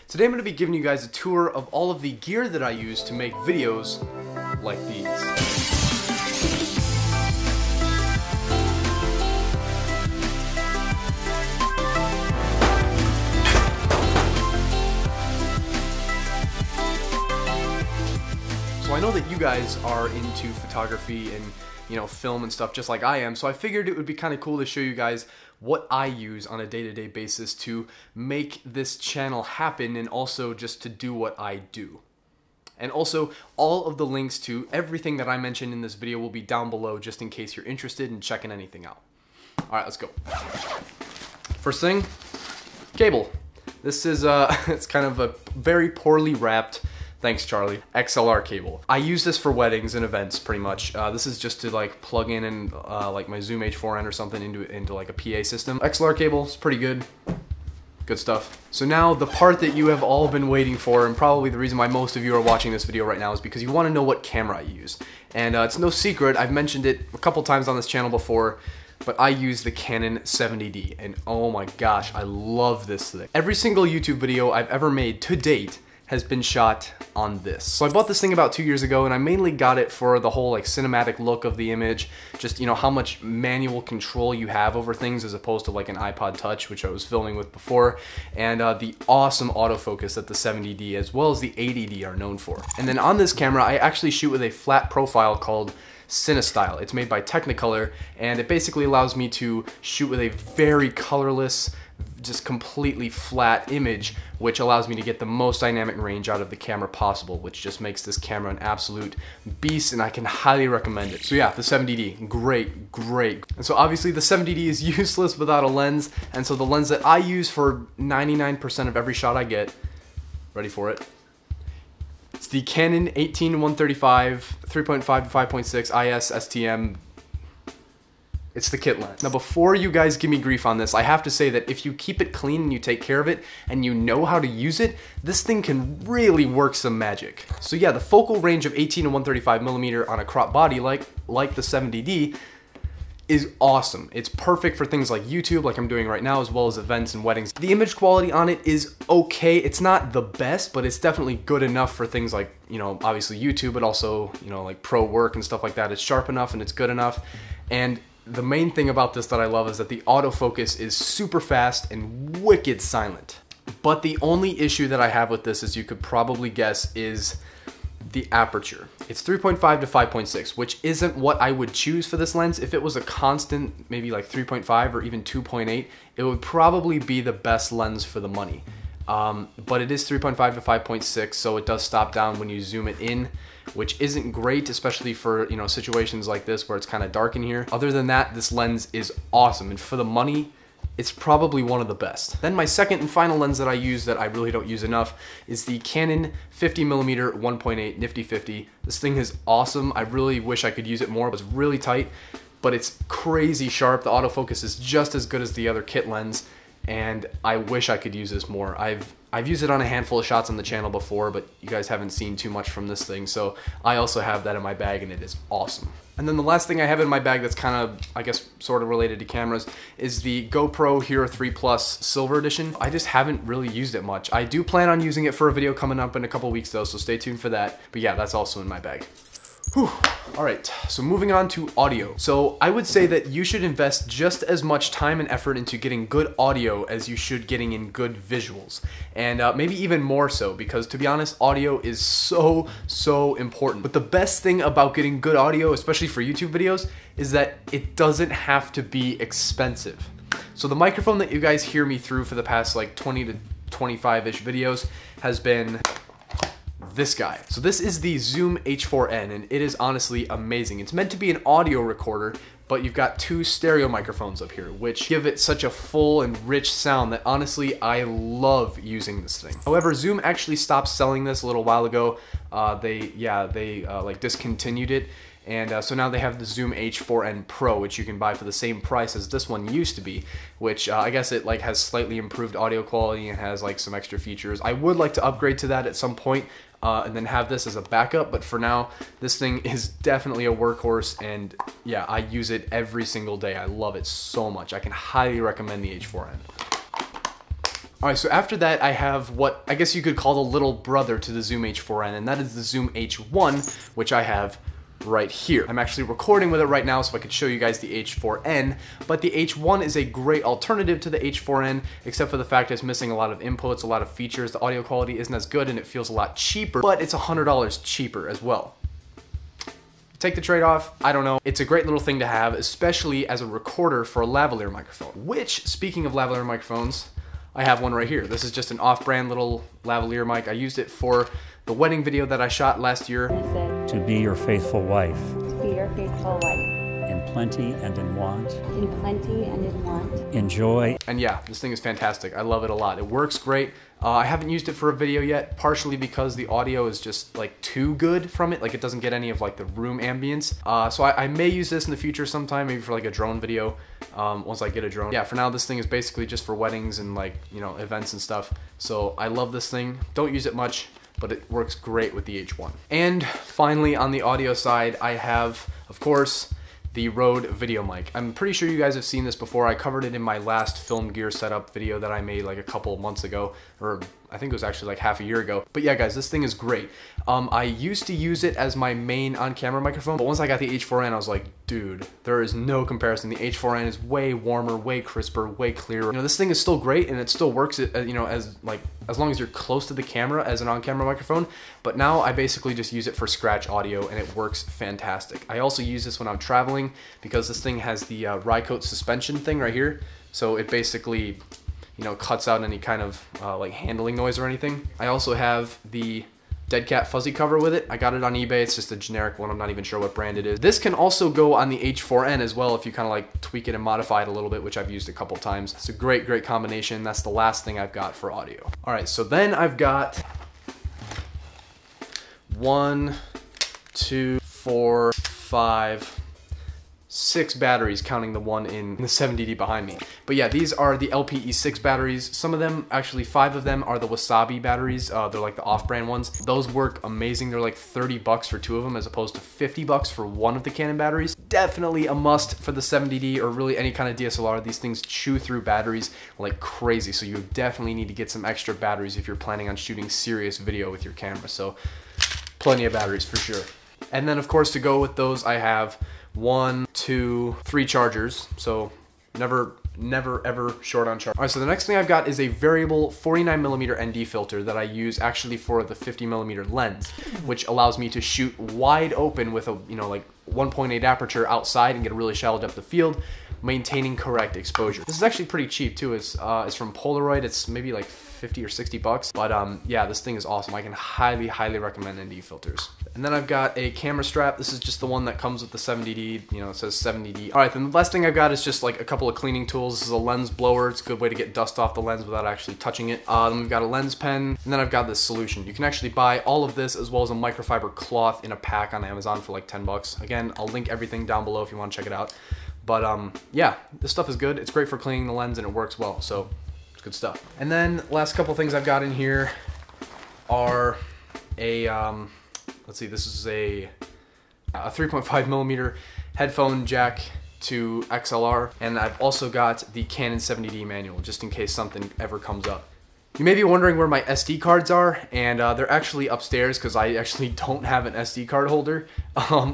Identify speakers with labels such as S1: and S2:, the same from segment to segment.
S1: Today I'm going to be giving you guys a tour of all of the gear that I use to make videos like these. So I know that you guys are into photography and, you know, film and stuff just like I am, so I figured it would be kind of cool to show you guys what I use on a day-to-day basis to make this channel happen and also just to do what I do. And also, all of the links to everything that I mentioned in this video will be down below just in case you're interested in checking anything out. Alright, let's go. First thing, cable. This is it's kind of a very poorly wrapped, thanks Charlie, XLR cable. I use this for weddings and events pretty much. This is just to like plug in and like my Zoom H4n or something into like a PA system. XLR cable is pretty good. Good stuff. So now the part that you have all been waiting for, and probably the reason why most of you are watching this video right now, is because you want to know what camera I use. And it's no secret, I've mentioned it a couple times on this channel before, but I use the Canon 70D, and oh my gosh, I love this thing. Every single YouTube video I've ever made to date has been shot on this. So I bought this thing about 2 years ago, and I mainly got it for the whole like cinematic look of the image, just, you know, how much manual control you have over things as opposed to like an iPod Touch, which I was filming with before, and the awesome autofocus that the 70D as well as the 80D are known for. And then on this camera, I actually shoot with a flat profile called CineStyle. It's made by Technicolor, and it basically allows me to shoot with a very colorless, just completely flat image, which allows me to get the most dynamic range out of the camera possible, which just makes this camera an absolute beast, and I can highly recommend it. So yeah, the 70D, great, great. And so obviously the 70D is useless without a lens, and so the lens that I use for 99% of every shot I get, ready for it? It's the Canon 18-135 3.5 to 5.6 IS STM. It's the kit lens. Now before you guys give me grief on this, I have to say that if you keep it clean and you take care of it and you know how to use it, this thing can really work some magic. So yeah, the focal range of 18 to 135mm on a crop body like the 70D is awesome. It's perfect for things like YouTube, like I'm doing right now, as well as events and weddings. The image quality on it is okay. It's not the best, but it's definitely good enough for things like, you know, obviously YouTube, but also, you know, like pro work and stuff like that. It's sharp enough and it's good enough. And the main thing about this that I love is that the autofocus is super fast and wicked silent. But the only issue that I have with this, as you could probably guess, is the aperture. It's 3.5 to 5.6, which isn't what I would choose for this lens. If it was a constant, maybe like 3.5 or even 2.8, it would probably be the best lens for the money. But it is 3.5 to 5.6, so it does stop down when you zoom it in, which isn't great, especially for, you know, situations like this where it's kind of dark in here. Other than that, this lens is awesome, and for the money, it's probably one of the best. Then my second and final lens that I use that I really don't use enough is the Canon 50mm 1.8 Nifty 50. This thing is awesome. I really wish I could use it more. It's really tight, but it's crazy sharp. The autofocus is just as good as the other kit lens, and I wish I could use this more. I've used it on a handful of shots on the channel before, but you guys haven't seen too much from this thing, so I also have that in my bag, and it is awesome. And then the last thing I have in my bag that's kind of, I guess, sort of related to cameras is the GoPro Hero 3 Plus Silver Edition. I just haven't really used it much. I do plan on using it for a video coming up in a couple weeks though, so stay tuned for that. But yeah, that's also in my bag. Whew. All right, so moving on to audio. So I would say that you should invest just as much time and effort into getting good audio as you should getting in good visuals. And maybe even more so, because to be honest, audio is so important. But the best thing about getting good audio, especially for YouTube videos, is that it doesn't have to be expensive. So the microphone that you guys hear me through for the past like 20 to 25-ish videos has been this guy. So this is the Zoom H4n, and it is honestly amazing. It's meant to be an audio recorder, but you've got two stereo microphones up here, which give it such a full and rich sound that honestly I love using this thing. However, Zoom actually stopped selling this a little while ago. They like discontinued it. And so now they have the Zoom H4n Pro, which you can buy for the same price as this one used to be, which I guess it like has slightly improved audio quality and has like some extra features. I would like to upgrade to that at some point and then have this as a backup, but for now, this thing is definitely a workhorse, and yeah, I use it every single day. I love it so much. I can highly recommend the H4n. Alright, so after that I have what I guess you could call the little brother to the Zoom H4n, and that is the Zoom H1, which I have right here. I'm actually recording with it right now so I could show you guys the H4n, but the H1 is a great alternative to the H4n, except for the fact it's missing a lot of inputs, a lot of features. The audio quality isn't as good and it feels a lot cheaper, but it's $100 cheaper as well. Take the trade-off, I don't know. It's a great little thing to have, especially as a recorder for a lavalier microphone, which, speaking of lavalier microphones, I have one right here. This is just an off-brand little lavalier mic. I used it for the wedding video that I shot last year.
S2: To be your faithful wife.
S3: To be your faithful wife.
S2: In plenty and in want.
S3: In plenty and in want.
S2: Enjoy.
S1: And yeah, this thing is fantastic. I love it a lot. It works great. I haven't used it for a video yet, partially because the audio is just like too good from it. Like it doesn't get any of like the room ambience. So I may use this in the future sometime, maybe for like a drone video, once I get a drone. Yeah, for now this thing is basically just for weddings and like, you know, events and stuff. So I love this thing. Don't use it much, but it works great with the H1. And finally, on the audio side, I have, of course, the Rode video mic. I'm pretty sure you guys have seen this before. I covered it in my last film gear setup video that I made like a couple months ago, or I think it was actually like half a year ago. But yeah, guys, this thing is great. I used to use it as my main on-camera microphone, but once I got the H4n, I was like, dude, there is no comparison. The H4n is way warmer, way crisper, way clearer. You know, this thing is still great and it still works, you know, as long as you're close to the camera as an on-camera microphone. But now I basically just use it for scratch audio and it works fantastic. I also use this when I'm traveling because this thing has the Rycote suspension thing right here. So it basically, you know, cuts out any kind of like handling noise or anything. I also have the Dead Cat fuzzy cover with it. I got it on eBay. It's just a generic one. I'm not even sure what brand it is. This can also go on the H4n as well if you kind of like tweak it and modify it a little bit, which I've used a couple times. It's a great, great combination. That's the last thing I've got for audio. All right, so then I've got 1, 2, 4, 5, 6 batteries, counting the one in the 70D behind me. But yeah, these are the LPE6 batteries. Some of them, actually 5 of them, are the Wasabi batteries. They're like the off-brand ones. Those work amazing. They're like 30 bucks for 2 of them as opposed to 50 bucks for one of the Canon batteries. Definitely a must for the 70D or really any kind of DSLR. These things chew through batteries like crazy, so you definitely need to get some extra batteries if you're planning on shooting serious video with your camera. So plenty of batteries for sure. And then of course to go with those, I have 1, 2, 3 chargers, so never ever short on charge. All right, so the next thing I've got is a variable 49mm ND filter that I use actually for the 50mm lens, which allows me to shoot wide open with a, you know, like 1.8 aperture outside and get a really shallow depth of field, maintaining correct exposure. This is actually pretty cheap too. It's from Polaroid. It's maybe like 50 or 60 bucks, but yeah, this thing is awesome. I can highly recommend ND filters. And then I've got a camera strap. This is just the one that comes with the 70D, you know, it says 70D. All right, then the last thing I've got is just like a couple of cleaning tools. This is a lens blower. It's a good way to get dust off the lens without actually touching it. Then we've got a lens pen, and then I've got this solution. You can actually buy all of this as well as a microfiber cloth in a pack on Amazon for like 10 bucks. Again, I'll link everything down below if you want to check it out. But yeah, this stuff is good. It's great for cleaning the lens and it works well, so it's good stuff. And then last couple things I've got in here are a, let's see, this is a 3.5mm headphone jack to XLR, and I've also got the Canon 70D manual just in case something ever comes up. You may be wondering where my SD cards are, and they're actually upstairs because I actually don't have an SD card holder,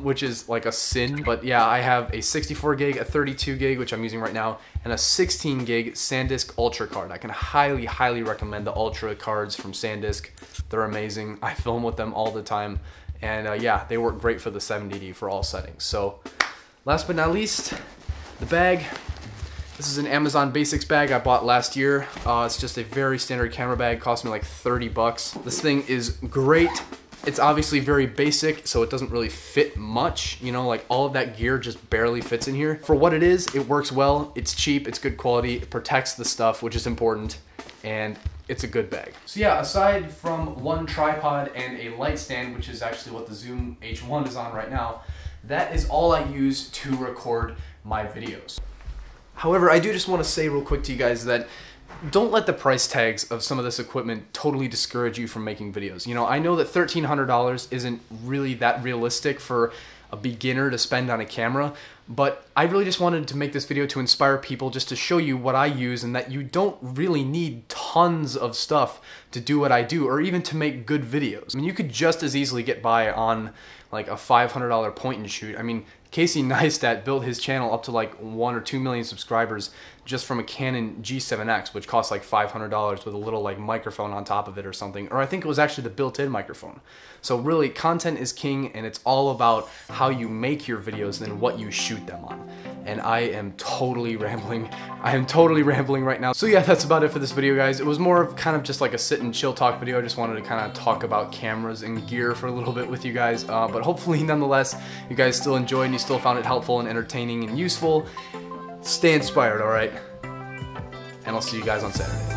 S1: which is like a sin. But yeah, I have a 64 gig, a 32 gig, which I'm using right now, and a 16 gig SanDisk Ultra card. I can highly recommend the Ultra cards from SanDisk. They're amazing. I film with them all the time, and yeah, they work great for the 70D for all settings. So last but not least, the bag. This is an Amazon Basics bag I bought last year. It's just a very standard camera bag, cost me like 30 bucks. This thing is great. It's obviously very basic, so it doesn't really fit much. You know, like all of that gear just barely fits in here. For what it is, it works well. It's cheap, it's good quality, it protects the stuff, which is important, and it's a good bag. So yeah, aside from one tripod and a light stand, which is actually what the Zoom H1 is on right now, that is all I use to record my videos. However, I do just want to say real quick to you guys that don't let the price tags of some of this equipment totally discourage you from making videos. You know, I know that $1,300 isn't really that realistic for a beginner to spend on a camera, but I really just wanted to make this video to inspire people, just to show you what I use and that you don't really need tons tons of stuff to do what I do, or even to make good videos. I mean, you could just as easily get by on like a $500 point and shoot. I mean, Casey Neistat built his channel up to like 1 or 2 million subscribers just from a Canon G7X, which costs like $500 with a little like microphone on top of it or something. Or I think it was actually the built-in microphone. So really, content is king, and it's all about how you make your videos than what you shoot them on. And I am totally rambling. I am totally rambling right now. So yeah, that's about it for this video, guys. It was more of kind of just like a sit and chill talk video. I just wanted to kind of talk about cameras and gear for a little bit with you guys. But hopefully, nonetheless, you guys still enjoyed and you still found it helpful and entertaining and useful. Stay inspired, all right? And I'll see you guys on Saturday.